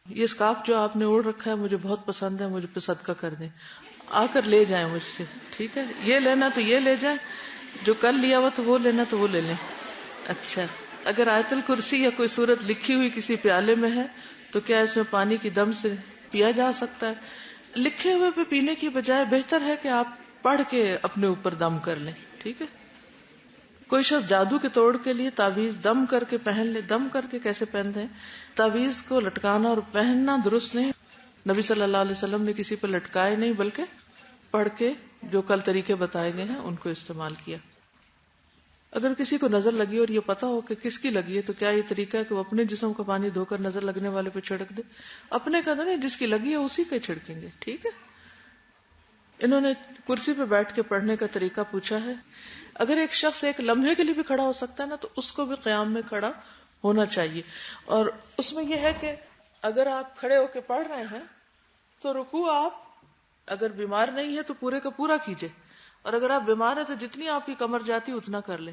یہ اسکارف جو آپ نے اوڑھ رکھا ہے مجھے بہت پسند ہے، مجھے پہ صدقہ کر دیں، آ کر لے جائیں مجھ سے، ٹھیک ہے؟ یہ لینا تو یہ لے جائیں، جو کل لیا ہوا تو وہ لینا تو وہ لے لیں. اچھا، اگر آیت الکرسی یا کوئی سورت لکھی ہوئی کسی پیالے میں ہے تو کیا اس میں پانی کی دم سے پیا جا سکتا ہے؟ لکھے ہوئے پہ پینے کی بجائے بہتر ہے کہ آپ پڑھ کے اپنے اوپر دم کر لیں، ٹھیک ہے؟ کوئی شخص جادو کے توڑ کے لیے تعویذ دم کر کے پہن لے. دم کر کے کیسے پہنتے ہیں؟ تعویذ کو لٹکانا اور پہننا درست نہیں. نبی صلی اللہ علیہ وسلم نے کسی پہ لٹکائے نہیں بلکہ پڑھ کے جو کل طریقے بتائے گئے ہیں ان کو استعمال کیا. اگر کسی کو نظر لگی اور یہ پتا ہو کہ کس کی لگی ہے تو کیا یہ طریقہ ہے کہ وہ اپنے جسم کا پانی دھو کر نظر لگنے والے پہ چھڑک دے؟ اپنے کا نہیں، جس کی لگی ہے اسی کا چھڑکیں گے، ٹھیک ہے؟ انہوں نے کرسی پہ بیٹھ کے پڑھنے کا طریقہ پوچھا ہے. اگر ایک شخص ایک لمحے کے لیے بھی کھڑا ہو سکتا ہے نا تو اس کو بھی قیام میں کھڑا ہونا چاہیے. اور اس میں یہ ہے کہ اگر آپ کھڑے ہو کے پڑھ رہے ہیں تو رکوع آپ اگر بیمار نہیں ہے تو پورے کا پورا کیجئے، اور اگر آپ بیمار ہیں تو جتنی آپ کی کمر جاتی اتنا کر لیں.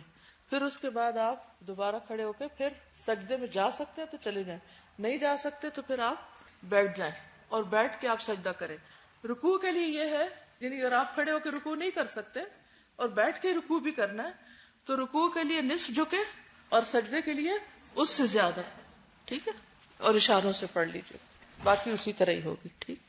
پھر اس کے بعد آپ دوبارہ کھڑے ہو کے پھر سجدے میں جا سکتے ہیں تو چلے جائیں، نہیں جا سکتے تو پھر آپ بیٹھ جائیں اور بیٹھ کے آپ سجدہ کریں. رکوع کے لیے یہ ہے، یعنی اگر آپ کھڑے ہو کے رکوع نہیں کر سکتے اور بیٹھ کے رکوع بھی کرنا ہے تو رکوع کے لیے نصف جھکے اور سجدے کے لیے اس سے زیادہ، ٹھیک ہے؟ اور اشاروں سے پڑھ لیجیے، باقی اسی طرح ہی ہوگی، ٹھیک.